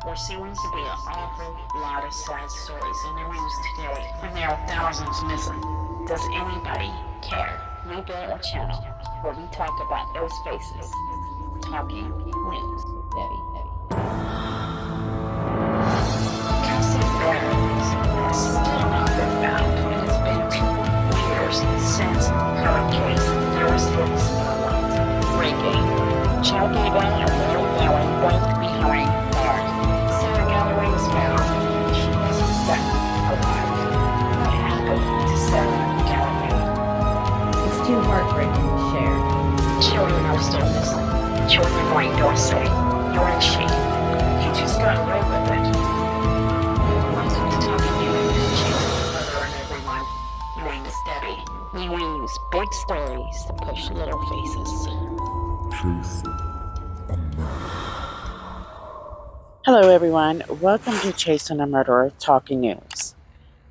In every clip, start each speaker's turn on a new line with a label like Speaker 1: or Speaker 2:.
Speaker 1: There seems to be an awful lot of sad stories in the news today, and there are thousands missing. Does anybody care? New Billet Channel, where we talk about those faces. Talking news with Debbie. Cassie Barnes has still not been found, and it's been 2 years since her case first hit the spotlight. Breaking. Chattanooga and Middle Valley both behind bars. Sarah Galloway was found. She wasn't found alive. What happened to Sarah Galloway?
Speaker 2: It's too heartbreaking to share.
Speaker 1: Children are still missing. Children like Dorsey. You're in shame. You just got away with it. Welcome to Talking News. Hello everyone. My name is Debbie. We use big stories to push little faces.
Speaker 3: Hello everyone, welcome to Chasing a Murderer Talking News.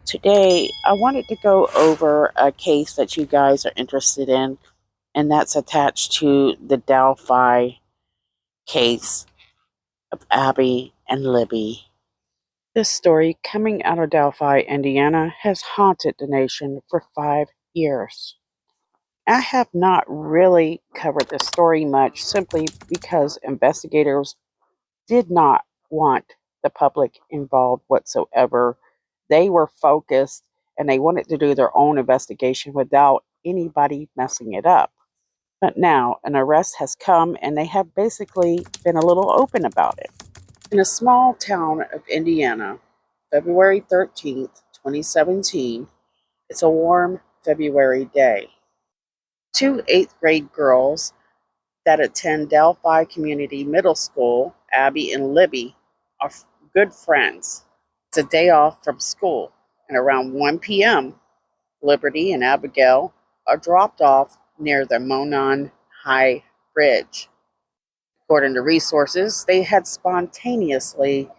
Speaker 3: Today I wanted to go over a case that you guys are interested in, and that's attached to the Delphi case of Abby and Libby. This story, coming out of Delphi, Indiana, has haunted the nation for 5 years. I have not really covered the story much simply because investigators did not want the public involved whatsoever. They were focused and they wanted to do their own investigation without anybody messing it up. But now an arrest has come and they have basically been a little open about it. In a small town of Indiana, February 13th, 2017, it's a warm February day. 2 8th-grade girls that attend Delphi Community Middle School, Abby and Libby, are good friends. It's a day off from school, and around 1 p.m., Liberty and Abigail are dropped off near the Monon High Bridge. According to resources, they had spontaneously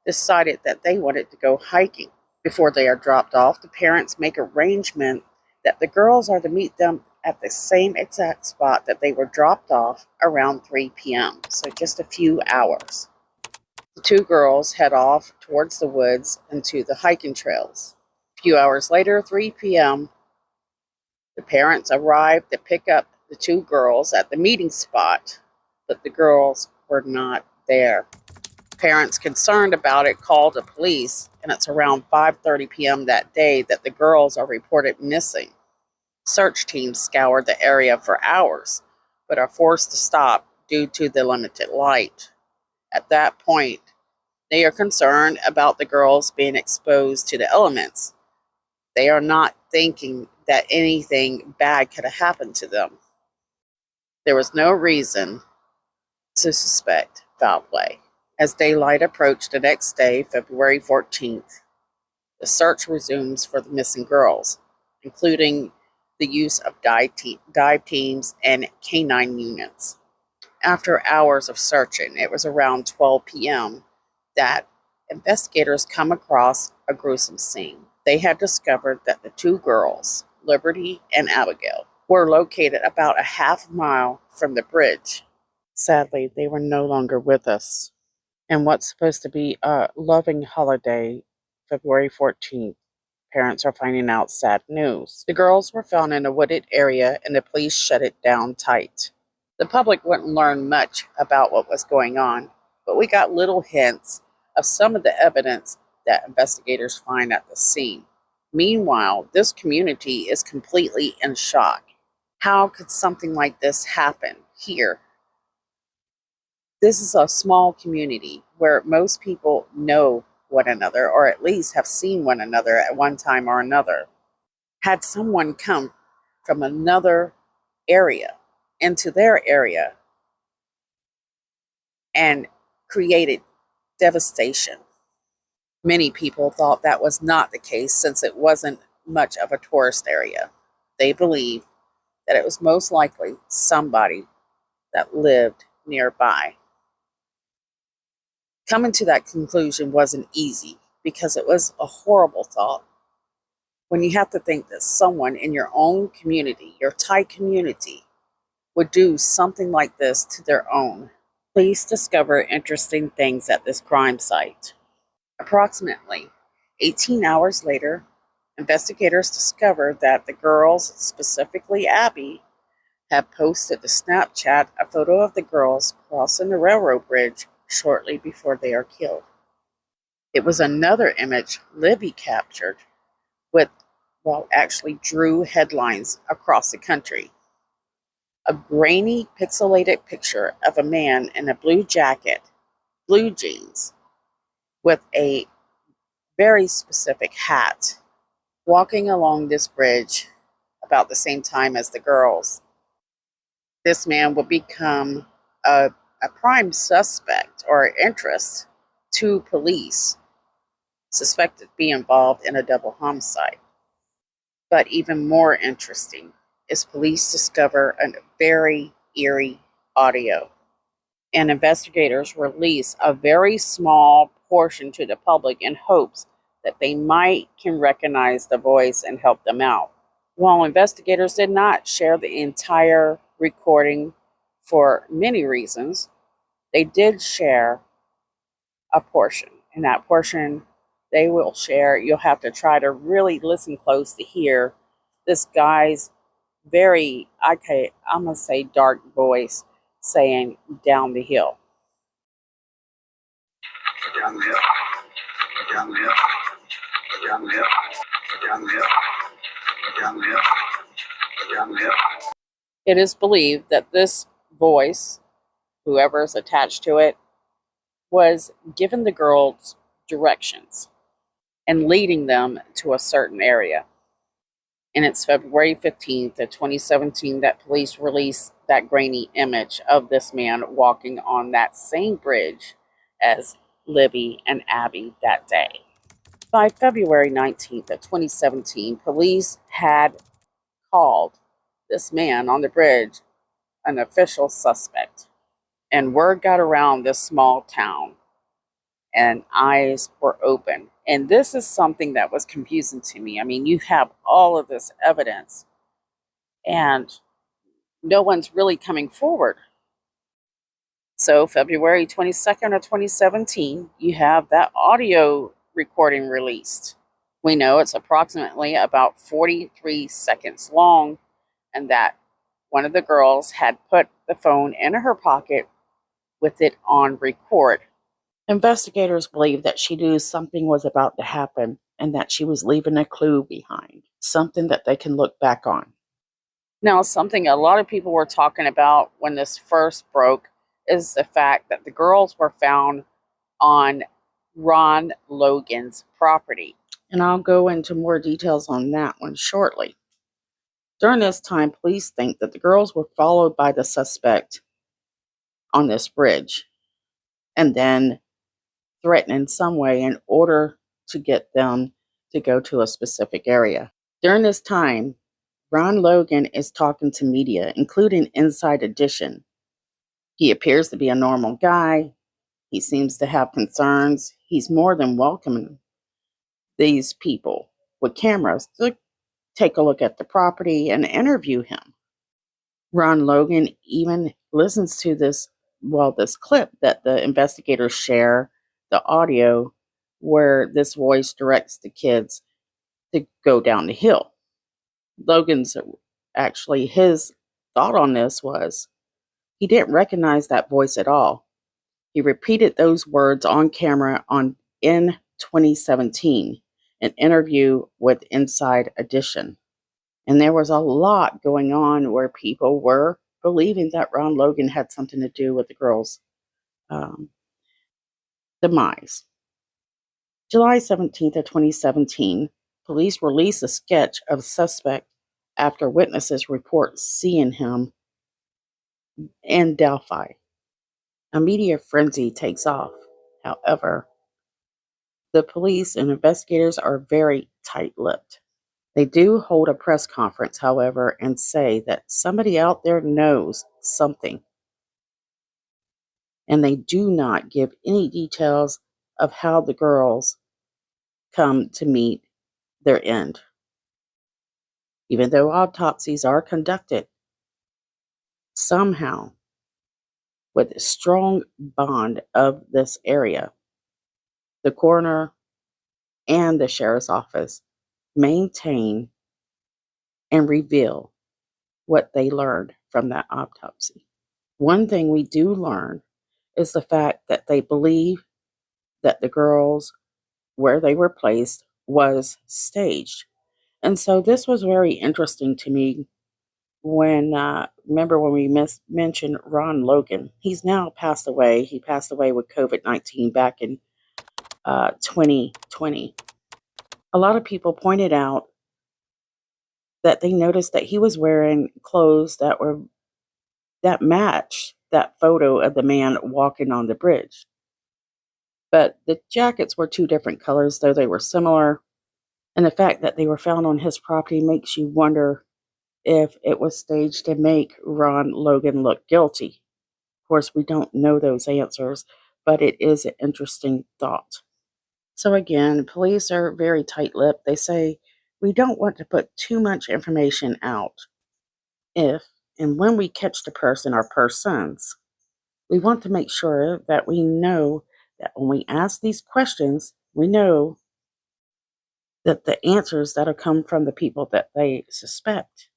Speaker 3: decided that they wanted to go hiking. Before they are dropped off, the parents make arrangement that the girls are to meet them at the same exact spot that they were dropped off around 3 p.m., so just a few hours. The 2 girls head off towards the woods and to the hiking trails. A few hours later, 3 p.m., the parents arrive to pick up the 2 girls at the meeting spot, but the girls were not there. Parents concerned about it called the police, and it's around 5:30 p.m. that day that the girls are reported missing. Search teams scour the area for hours, but are forced to stop due to the limited light. At that point, they are concerned about the girls being exposed to the elements. They are not thinking that anything bad could have happened to them. There was no reason to suspect foul play. As daylight approached the next day, February 14th, the search resumes for the missing girls, including the use of dive teams and canine units. After hours of searching, it was around 12 p.m. that investigators come across a gruesome scene. They had discovered that the 2 girls, Liberty and Abigail, were located about a half mile from the bridge. Sadly, they were no longer with us. And what's supposed to be a loving holiday, February 14th, parents are finding out sad news. The girls were found in a wooded area and the police shut it down tight. The public wouldn't learn much about what was going on, but we got little hints of some of the evidence that investigators find at the scene. Meanwhile, this community is completely in shock. How could something like this happen here? This is a small community where most people know one another, or at least have seen one another at one time or another. Had someone come from another area into their area and created devastation? Many people thought that was not the case since it wasn't much of a tourist area. They believed that it was most likely somebody that lived nearby. Coming to that conclusion wasn't easy because it was a horrible thought. When you have to think that someone in your own community, your tight community, would do something like this to their own. Police discover interesting things at this crime site. Approximately 18 hours later, investigators discovered that the girls, specifically Abby, had posted to Snapchat a photo of the girls crossing the railroad bridge shortly before they are killed. It was another image Libby captured with, well, actually drew headlines across the country. A grainy, pixelated picture of a man in a blue jacket, blue jeans, with a very specific hat, walking along this bridge about the same time as the girls. This man would become a prime suspect or interest to police, suspected to be involved in a double homicide. But even more interesting is police discover a very eerie audio, and investigators release a very small portion to the public in hopes that they might can recognize the voice and help them out. While investigators did not share the entire recording for many reasons, they did share a portion. And that portion they will share, you'll have to try to really listen close to hear this guy's very, okay, I'm going to say dark voice saying down the hill.
Speaker 4: Down the hill, down the hill, down the hill, down the hill, down the hill, down the hill.
Speaker 3: It is believed that this voice, whoever is attached to it, was giving the girls directions and leading them to a certain area. And it's February 15th of 2017 that police released that grainy image of this man walking on that same bridge as Libby and Abby that day. By February 19th of 2017, police had called this man on the bridge an official suspect. And word got around this small town, and eyes were open. And this is something that was confusing to me. I mean, you have all of this evidence, and no one's really coming forward. So February 22nd of 2017, you have that audio recording released. We know it's approximately about 43 seconds long, and that one of the girls had put the phone in her pocket with it on record. Investigators believe that she knew something was about to happen and that she was leaving a clue behind, something that they can look back on. Now, something a lot of people were talking about when this first broke is the fact that the girls were found on Ron Logan's property. And I'll go into more details on that one shortly. During this time, police think that the girls were followed by the suspect on this bridge and then threatened in some way in order to get them to go to a specific area. During this time, Ron Logan is talking to media, including Inside Edition. He appears to be a normal guy. He seems to have concerns. He's more than welcoming these people with cameras to take a look at the property and interview him. Ron Logan even listens to this clip that the investigators share, the audio, where this voice directs the kids to go down the hill. Logan's actually, his thought on this was he didn't recognize that voice at all. He repeated those words on camera in 2017, an interview with Inside Edition. And there was a lot going on where people were believing that Ron Logan had something to do with the girls' demise. July 17th of 2017, police released a sketch of the suspect after witnesses report seeing him in Delphi. A media frenzy takes off. However, the police and investigators are very tight-lipped. They do hold a press conference, however, and say that somebody out there knows something. And they do not give any details of how the girls come to meet their end. Even though autopsies are conducted, somehow with a strong bond of this area. The coroner and the sheriff's office maintain and reveal what they learned from that autopsy. One thing we do learn is the fact that they believe that the girls, where they were placed, was staged. And so this was very interesting to me when, remember when we mentioned Ron Logan? He's now passed away. He passed away with COVID-19 back in 2020. A lot of people pointed out that they noticed that he was wearing clothes that matched that photo of the man walking on the bridge. But the jackets were two different colors, though they were similar. And the fact that they were found on his property makes you wonder if it was staged to make Ron Logan look guilty. Of course, we don't know those answers, but it is an interesting thought. So again, police are very tight-lipped. They say, we don't want to put too much information out. If and when we catch the person or persons, we want to make sure that we know that when we ask these questions, we know that the answers that'll come from the people that they suspect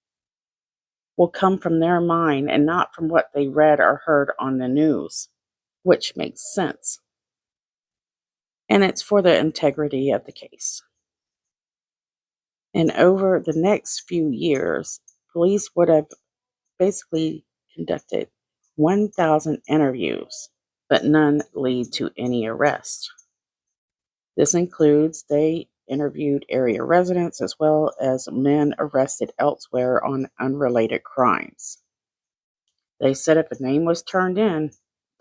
Speaker 3: will come from their mind and not from what they read or heard on the news, which makes sense. And it's for the integrity of the case. And over the next few years, police would have basically conducted 1,000 interviews, but none lead to any arrest. This includes they interviewed area residents as well as men arrested elsewhere on unrelated crimes. They said if a name was turned in,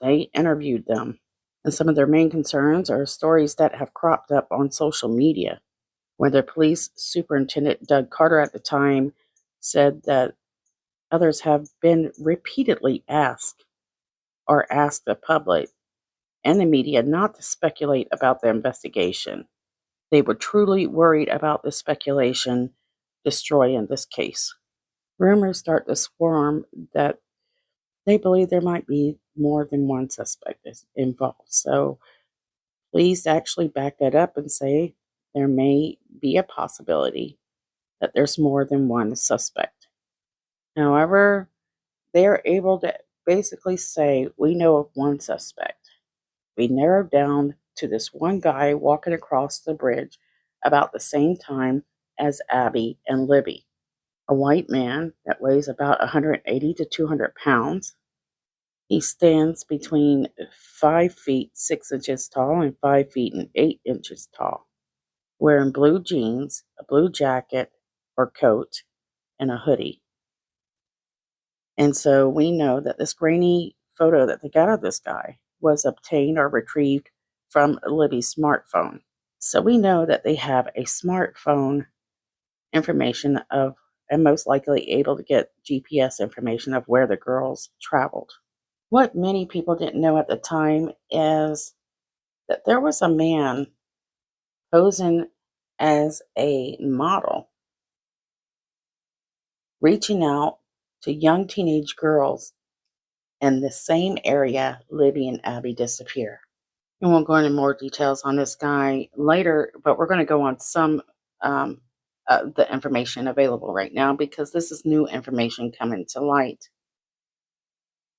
Speaker 3: they interviewed them. And some of their main concerns are stories that have cropped up on social media, where the police superintendent Doug Carter at the time said that others have been repeatedly asked the public and the media not to speculate about the investigation. They were truly worried about the speculation destroying this case. Rumors start to swarm that they believe there might be more than one suspect involved. So please actually back that up and say there may be a possibility that there's more than one suspect. However, they are able to basically say, we know of one suspect. We narrowed down to this one guy walking across the bridge about the same time as Abby and Libby. A white man that weighs about 180 to 200 pounds. He stands between 5 feet 6 inches tall and 5 feet and 8 inches tall, wearing blue jeans, a blue jacket or coat, and a hoodie. And so we know that this grainy photo that they got of this guy was obtained or retrieved from Libby's smartphone. So we know that they have a smartphone information of, and most likely able to get GPS information of where the girls traveled. What many people didn't know at the time is that there was a man posing as a model, reaching out to young teenage girls in the same area Libby and Abby disappear. And we'll go into more details on this guy later, but we're going to go on some the information available right now because this is new information coming to light.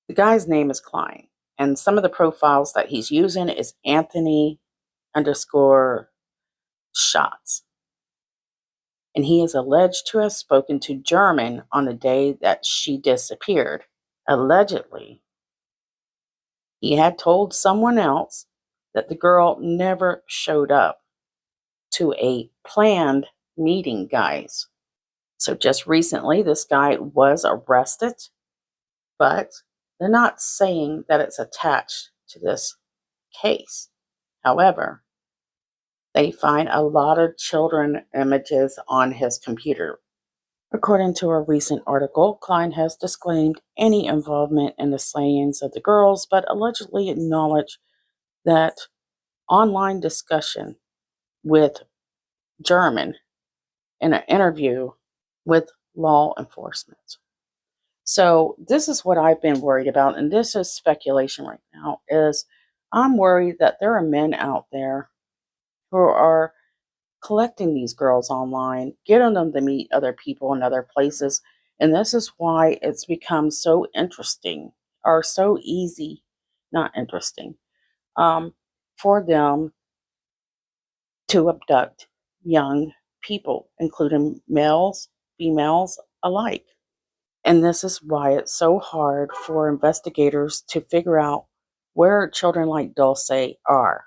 Speaker 3: The guy's name is Klein, and some of the profiles that he's using is Anthony _ Shots. And he is alleged to have spoken to German on the day that she disappeared. Allegedly, he had told someone else that the girl never showed up to a planned meeting, guys. So just recently, this guy was arrested, but they're not saying that it's attached to this case. However, they find a lot of children images on his computer. According to a recent article, Klein has disclaimed any involvement in the slayings of the girls, but allegedly acknowledged that online discussion with German in an interview with law enforcement. So this is what I've been worried about, and this is speculation right now, is I'm worried that there are men out there who are collecting these girls online, getting them to meet other people in other places. And this is why it's become so interesting or so easy, not interesting, for them to abduct young people, including males, females alike. And this is why it's so hard for investigators to figure out where children like Dulce are.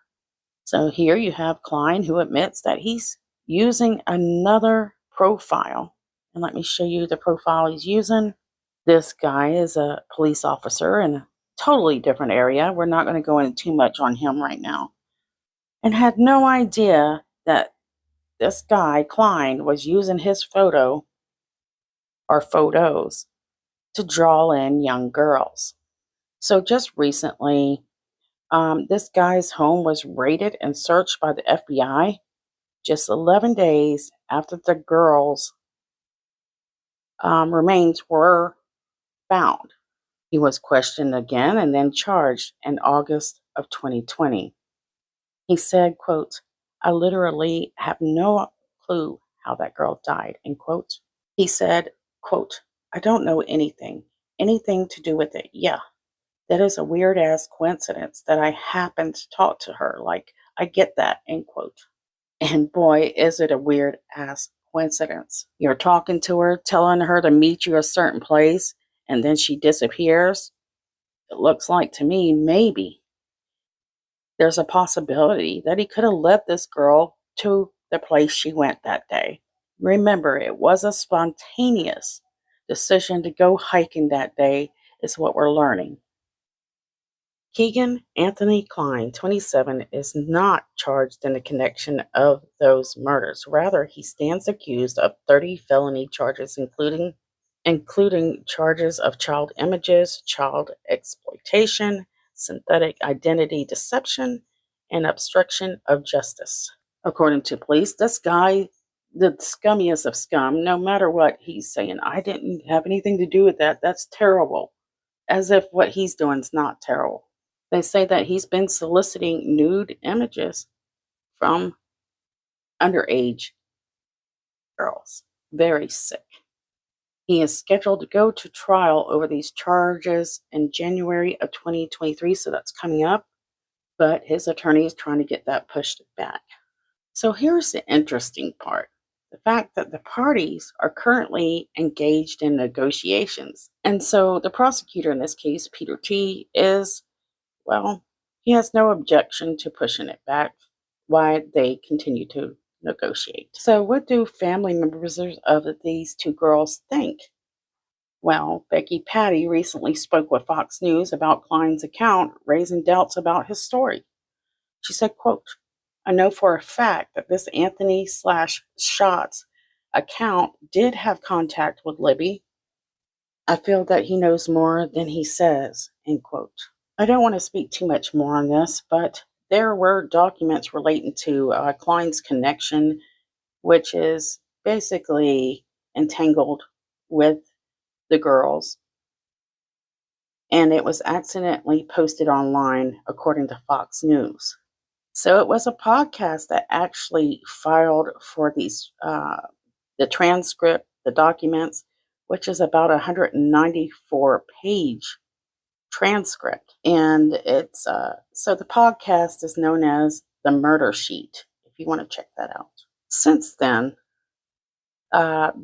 Speaker 3: So here you have Klein, who admits that he's using another profile. And let me show you the profile he's using. This guy is a police officer in a totally different area. We're not going to go into too much on him right now. And had no idea that this guy, Klein, was using his photo or photos to draw in young girls. So just recently, this guy's home was raided and searched by the FBI just 11 days after the girls' remains were found. He was questioned again and then charged in August of 2020. He said, quote, "I literally have no clue how that girl died," end quote. He said, quote, "I don't know anything to do with it. Yeah, that is a weird ass coincidence that I happened to talk to her. Like, I get that," end quote. And boy, is it a weird ass coincidence. You're talking to her, telling her to meet you a certain place, and then she disappears. It looks like to me, maybe there's a possibility that he could have led this girl to the place she went that day. Remember, it was a spontaneous decision to go hiking that day, is what we're learning. Keegan Anthony Klein, 27, is not charged in the connection of those murders. Rather, he stands accused of 30 felony charges, including charges of child images, child exploitation, synthetic identity deception, and obstruction of justice. According to police, this guy, the scummiest of scum, no matter what he's saying, "I didn't have anything to do with that. That's terrible." As if what he's doing is not terrible. They say that he's been soliciting nude images from underage girls. Very sick. He is scheduled to go to trial over these charges in January of 2023, so that's coming up. But his attorney is trying to get that pushed back. So here's the interesting part. The fact that the parties are currently engaged in negotiations. And so the prosecutor in this case, Peter T., he has no objection to pushing it back while they continue to negotiate. So what do family members of these two girls think? Well, Becky Patty recently spoke with Fox News about Klein's account, raising doubts about his story. She said, quote, "I know for a fact that this Anthony/Shots account did have contact with Libby. I feel that he knows more than he says," end quote. I don't want to speak too much more on this, but there were documents relating to Klein's connection, which is basically entangled with the girls, and it was accidentally posted online, according to Fox News. So it was a podcast that actually filed for the transcript, the documents, which is about 194-page transcript. And it's so the podcast is known as The Murder Sheet, if you want to check that out. Since then,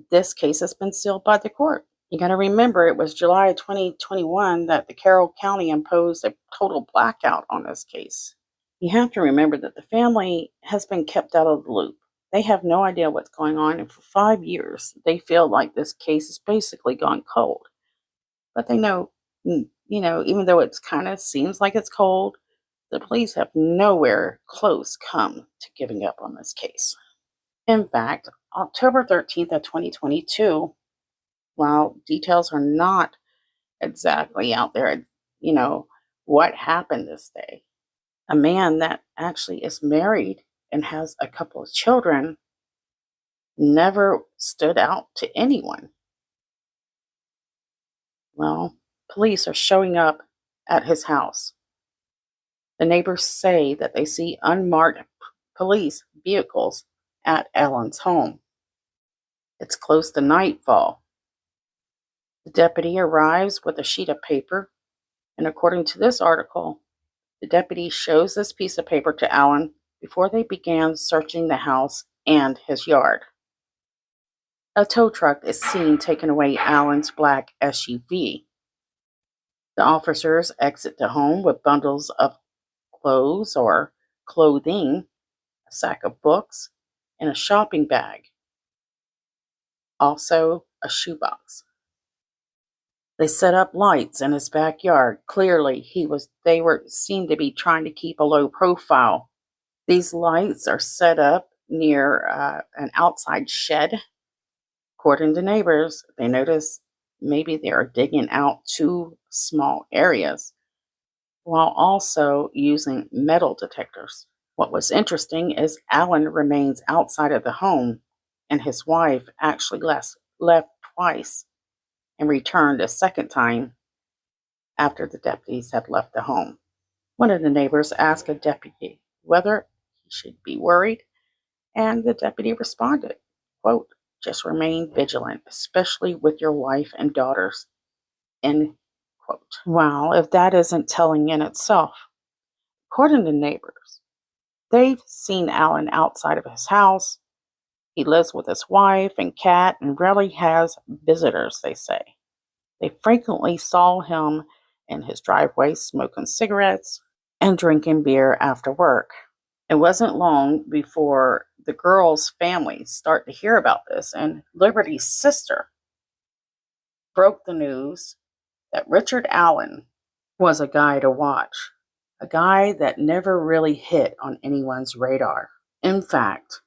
Speaker 3: this case has been sealed by the court. You got to remember, it was July 2021 that the Carroll County imposed a total blackout on this case. You have to remember that the family has been kept out of the loop. They have no idea what's going on, and for 5 years, they feel like this case has basically gone cold. But they know, even though it kind of seems like it's cold, the police have nowhere close come to giving up on this case. In fact, October 13th of 2022, while details are not exactly out there, what happened this day, a man that actually is married and has a couple of children never stood out to anyone. Well, police are showing up at his house. The neighbors say that they see unmarked police vehicles at Alan's home. It's close to nightfall. The deputy arrives with a sheet of paper, and according to this article, the deputy shows this piece of paper to Alan before they began searching the house and his yard. A tow truck is seen taking away Alan's black SUV. The officers exit the home with bundles of clothes or clothing, a sack of books, and a shopping bag. Also, a shoebox. They set up lights in his backyard. Clearly, they seemed to be trying to keep a low profile. These lights are set up near an outside shed. According to neighbors, they notice maybe they are digging out 2 small areas while also using metal detectors. What was interesting is Alan remains outside of the home, and his wife actually left twice and returned a second time after the deputies had left the home. One of the neighbors asked a deputy whether he should be worried, and the deputy responded, quote, "Just remain vigilant, especially with your wife and daughters," end quote. Wow, if that isn't telling in itself. According to neighbors, they've seen Alan outside of his house. He lives with his wife and cat and rarely has visitors, they say. They frequently saw him in his driveway smoking cigarettes and drinking beer after work. It wasn't long before the girl's family start to hear about this, and Liberty's sister broke the news that Richard Allen was a guy to watch, a guy that never really hit on anyone's radar. In fact,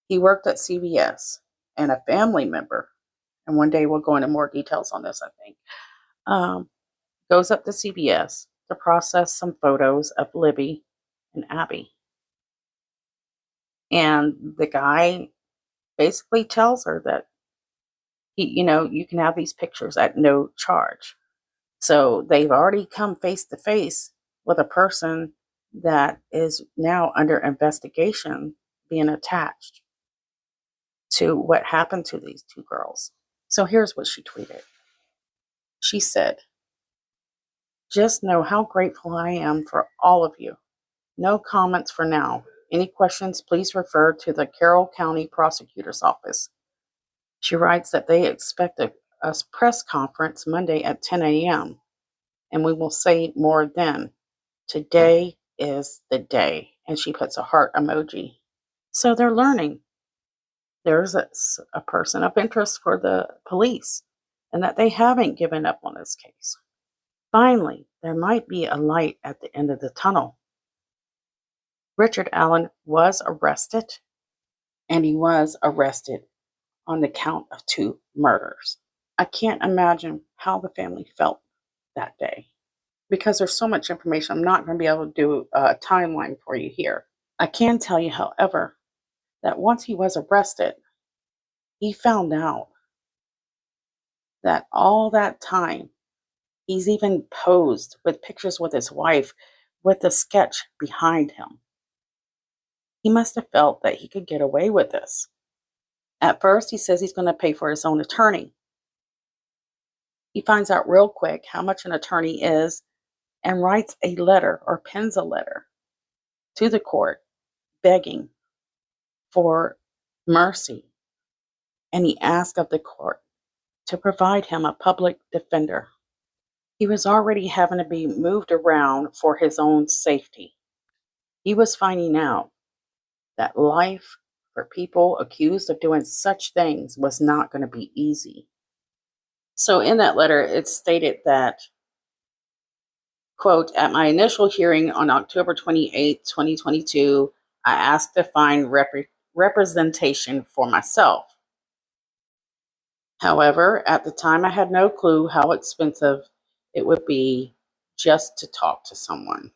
Speaker 3: he worked at CBS, and a family member, and one day we'll go into more details on this, I think, goes up to CBS to process some photos of Libby and Abby. And the guy basically tells her that you can have these pictures at no charge. So they've already come face to face with a person that is now under investigation being attached to what happened to these 2 girls. So here's what she tweeted. She said, "Just know how grateful I am for all of you. No comments for now. Any questions, please refer to the Carroll County Prosecutor's Office." She writes that they expect a press conference Monday at 10 a.m., and we will say more then. Today is the day. And she puts a heart emoji. So they're learning there's a person of interest for the police and that they haven't given up on this case. Finally, there might be a light at the end of the tunnel. Richard Allen was arrested, and he was arrested on the count of 2 murders. I can't imagine how the family felt that day because there's so much information. I'm not going to be able to do a timeline for you here. I can tell you, however, that once he was arrested, he found out that all that time, he's even posed with pictures with his wife with the sketch behind him. He must have felt that he could get away with this. At first, he says he's going to pay for his own attorney. He finds out real quick how much an attorney is and writes a letter or pens a letter to the court begging for mercy. And he asked of the court to provide him a public defender. He was already having to be moved around for his own safety. He was finding out that life for people accused of doing such things was not going to be easy. So in that letter, it stated that, quote, "At my initial hearing on October 28, 2022, I asked to find representation for myself. However, at the time, I had no clue how expensive it would be just to talk to someone.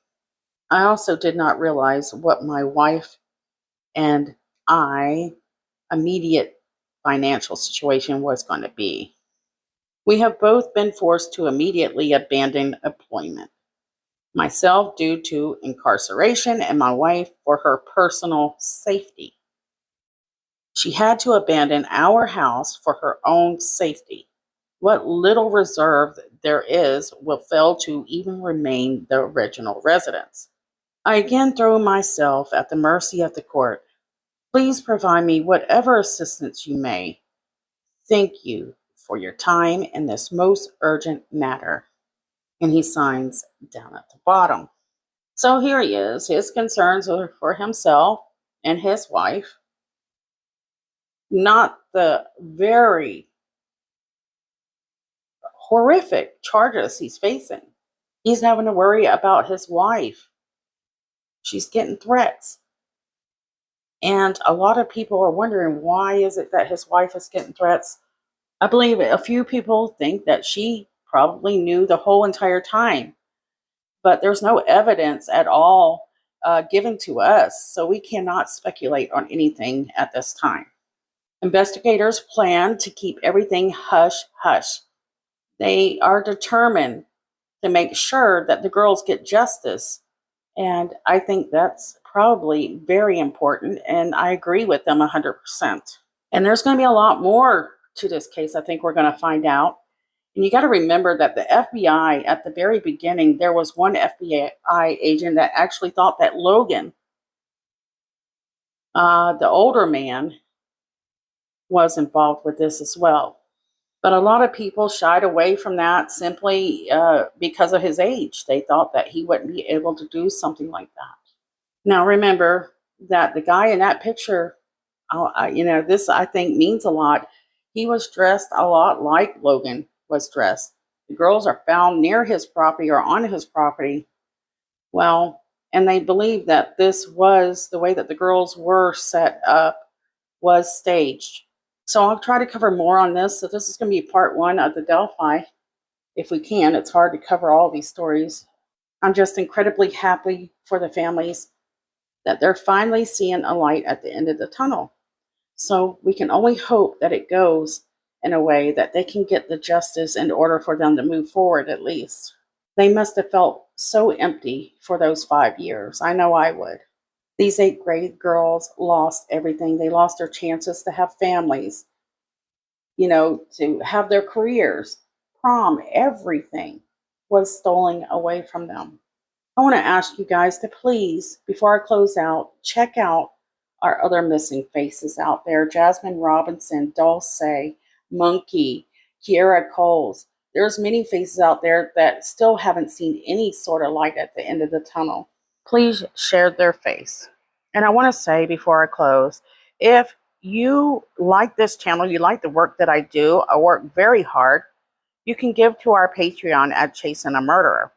Speaker 3: I also did not realize what my wife and I immediate financial situation was going to be. We have both been forced to immediately abandon employment. Myself due to incarceration and my wife for her personal safety. She had to abandon our house for her own safety. What little reserve there is will fail to even remain the original residence. I again throw myself at the mercy of the court. Please provide me whatever assistance you may. Thank you for your time in this most urgent matter. And he signs down at the bottom. So here he is. His concerns are for himself and his wife, not the very horrific charges he's facing. He's having to worry about his wife. She's getting threats. And a lot of people are wondering, why is it that his wife is getting threats? I believe a few people think that she probably knew the whole entire time, but there's no evidence at all given to us, so we cannot speculate on anything at this time. Investigators plan to keep everything hush hush. They are determined to make sure that the girls get justice, and I think that's probably very important, and I agree with them 100%. And there's going to be a lot more to this case, I think we're going to find out. And you got to remember that the FBI, at the very beginning, there was one FBI agent that actually thought that Logan, the older man, was involved with this as well. But a lot of people shied away from that simply because of his age. They thought that he wouldn't be able to do something like that. Now, remember that the guy in that picture, this I think means a lot. He was dressed a lot like Logan was dressed. The girls are found near his property or on his property. Well, and they believe that this was the way that the girls were set up, was staged. So I'll try to cover more on this. So this is going to be part 1 of the Delphi, if we can. It's hard to cover all these stories. I'm just incredibly happy for the families that they're finally seeing a light at the end of the tunnel. So we can only hope that it goes in a way that they can get the justice in order for them to move forward at least. They must have felt so empty for those 5 years. I know I would. These 8th grade girls lost everything. They lost their chances to have families, to have their careers, prom, everything was stolen away from them. I want to ask you guys to please, before I close out, check out our other missing faces out there. Jasmine Robinson, Dulce, Monkey, Kiera Coles. There's many faces out there that still haven't seen any sort of light at the end of the tunnel. Please share their face. And I want to say before I close, if you like this channel, you like the work that I do, I work very hard, you can give to our Patreon at Chasing a Murderer.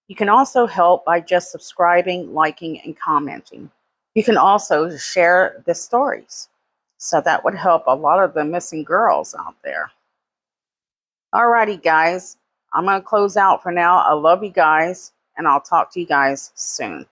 Speaker 3: You can also help by just subscribing, liking, and commenting. You can also share the stories. So that would help a lot of the missing girls out there. Alrighty, guys. I'm going to close out for now. I love you guys, and I'll talk to you guys soon.